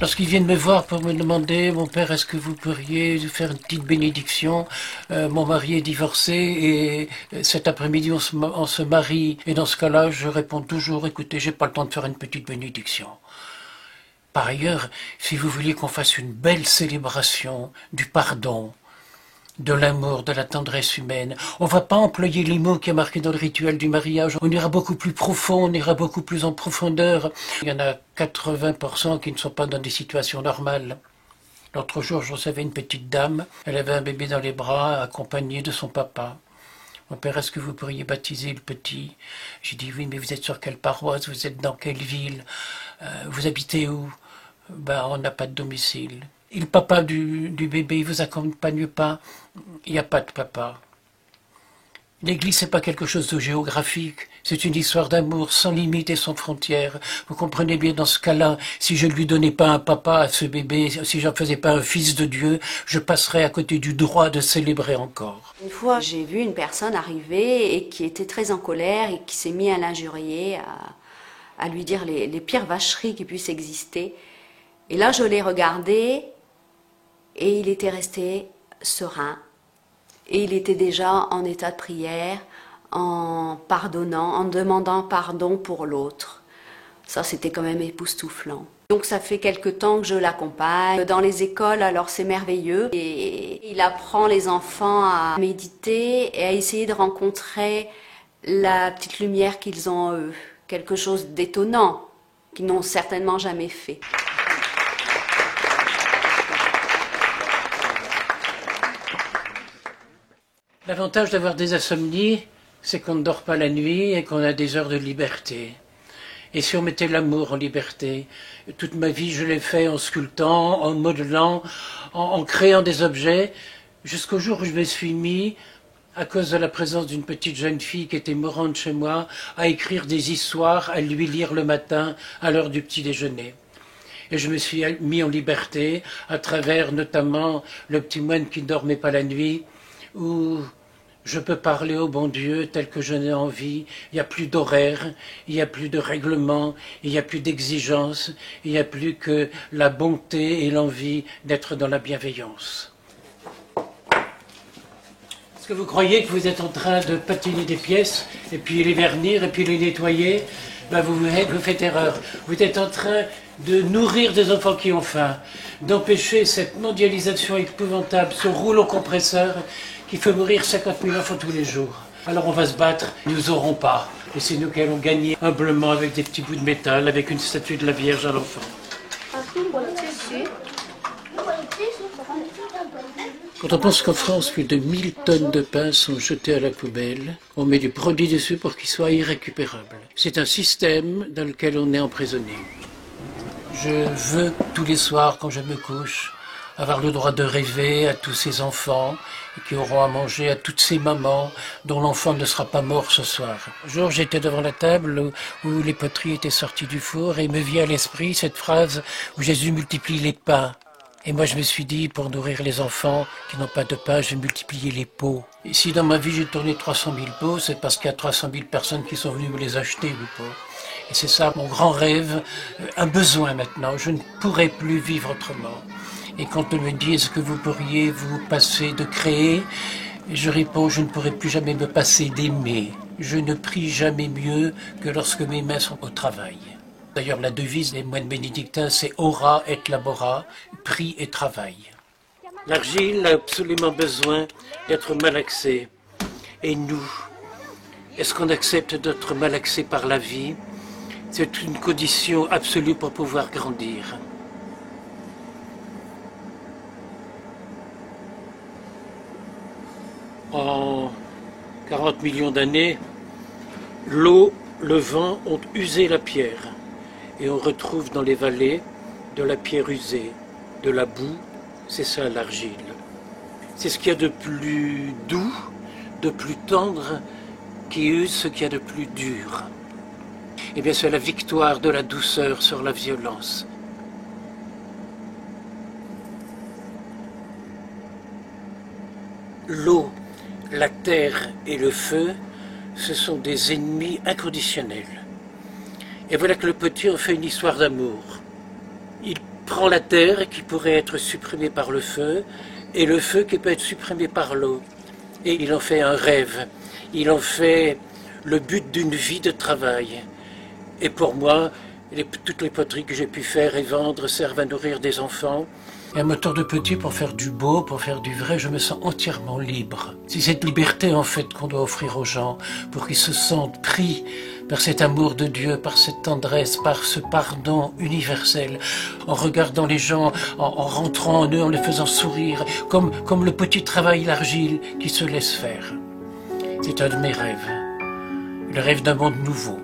Lorsqu'ils viennent me voir pour me demander, mon père, est-ce que vous pourriez faire une petite bénédiction? Mon mari est divorcé et cet après-midi on se marie. Et dans ce cas-là, je réponds toujours, écoutez, j'ai pas le temps de faire une petite bénédiction. Par ailleurs, si vous vouliez qu'on fasse une belle célébration du pardon, de l'amour, de la tendresse humaine. On ne va pas employer les mots qui est marqué dans le rituel du mariage. On ira beaucoup plus profond, on ira beaucoup plus en profondeur. Il y en a 80% qui ne sont pas dans des situations normales. L'autre jour, je recevais une petite dame. Elle avait un bébé dans les bras, accompagné de son papa. Mon père, est-ce que vous pourriez baptiser le petit? J'ai dit oui, mais vous êtes sur quelle paroisse? Vous êtes dans quelle ville? Vous habitez où? Ben, on n'a pas de domicile. Et le papa du bébé, il vous accompagne pas? Il n'y a pas de papa. L'Église, c'est pas quelque chose de géographique. C'est une histoire d'amour sans limite et sans frontières. Vous comprenez bien dans ce cas-là, si je ne lui donnais pas un papa à ce bébé, si je n'en faisais pas un fils de Dieu, je passerais à côté du droit de célébrer encore. Une fois, j'ai vu une personne arriver et qui était très en colère et qui s'est mis à l'injurier, à lui dire les pires vacheries qui puissent exister. Et là, je l'ai regardé et il était resté serein. Et il était déjà en état de prière, en pardonnant, en demandant pardon pour l'autre. Ça, c'était quand même époustouflant. Donc ça fait quelque temps que je l'accompagne. Dans les écoles, alors c'est merveilleux. Et il apprend les enfants à méditer et à essayer de rencontrer la petite lumière qu'ils ont en eux. Quelque chose d'étonnant, qu'ils n'ont certainement jamais fait. L'avantage d'avoir des insomnies, c'est qu'on ne dort pas la nuit et qu'on a des heures de liberté. Et si on mettait l'amour en liberté, toute ma vie je l'ai fait en sculptant, en modelant, en créant des objets, jusqu'au jour où je me suis mis, à cause de la présence d'une petite jeune fille qui était mourante chez moi, à écrire des histoires, à lui lire le matin à l'heure du petit déjeuner. Et je me suis mis en liberté à travers notamment Le petit moine qui ne dormait pas la nuit, où je peux parler au bon Dieu tel que je n'ai envie. Il n'y a plus d'horaire, il n'y a plus de règlement, il n'y a plus d'exigence, il n'y a plus que la bonté et l'envie d'être dans la bienveillance. Est-ce que vous croyez que vous êtes en train de patiner des pièces, et puis les vernir, et puis les nettoyer? Ben vous faites erreur. Vous êtes en train de nourrir des enfants qui ont faim, d'empêcher cette mondialisation épouvantable, ce rouleau compresseur qui fait mourir 50 000 enfants tous les jours. Alors on va se battre, nous n'aurons pas. Et c'est nous qui allons gagner humblement avec des petits bouts de métal, avec une statue de la Vierge à l'enfant. Quand on pense qu'en France, plus de 1000 tonnes de pain sont jetées à la poubelle, on met du produit dessus pour qu'il soit irrécupérable. C'est un système dans lequel on est emprisonné. Je veux tous les soirs, quand je me couche, avoir le droit de rêver à tous ces enfants qui auront à manger, à toutes ces mamans dont l'enfant ne sera pas mort ce soir. Un jour, j'étais devant la table où les poteries étaient sorties du four et il me vient à l'esprit cette phrase où Jésus multiplie les pains. Et moi, je me suis dit, pour nourrir les enfants qui n'ont pas de pain, je vais multiplier les pots. Et si dans ma vie, j'ai tourné 300 000 pots, c'est parce qu'il y a 300 000 personnes qui sont venues me les acheter, les pots. Et c'est ça mon grand rêve, un besoin maintenant. Je ne pourrai plus vivre autrement. Et quand on me dit, est-ce que vous pourriez vous passer de créer? Je réponds, je ne pourrai plus jamais me passer d'aimer. Je ne prie jamais mieux que lorsque mes mains sont au travail. D'ailleurs, la devise des moines bénédictins, c'est ora et labora, prie et travail. L'argile a absolument besoin d'être malaxée. Et nous, est-ce qu'on accepte d'être malaxé par la vie? C'est une condition absolue pour pouvoir grandir. En 40 millions d'années, l'eau, le vent ont usé la pierre. Et on retrouve dans les vallées de la pierre usée, de la boue, c'est ça l'argile. C'est ce qu'il y a de plus doux, de plus tendre, qui use ce qu'il y a de plus dur. Eh bien, c'est la victoire de la douceur sur la violence. L'eau, la terre et le feu, ce sont des ennemis inconditionnels. Et voilà que le petit en fait une histoire d'amour. Il prend la terre qui pourrait être supprimée par le feu, et le feu qui peut être supprimé par l'eau. Et il en fait un rêve. Il en fait le but d'une vie de travail. Et pour moi, toutes les poteries que j'ai pu faire et vendre servent à nourrir des enfants. Un moteur de petit pour faire du beau, pour faire du vrai, je me sens entièrement libre. C'est cette liberté en fait qu'on doit offrir aux gens pour qu'ils se sentent pris par cet amour de Dieu, par cette tendresse, par ce pardon universel, en regardant les gens, en rentrant en eux, en les faisant sourire, comme le petit travail l'argile qui se laisse faire. C'est un de mes rêves, le rêve d'un monde nouveau.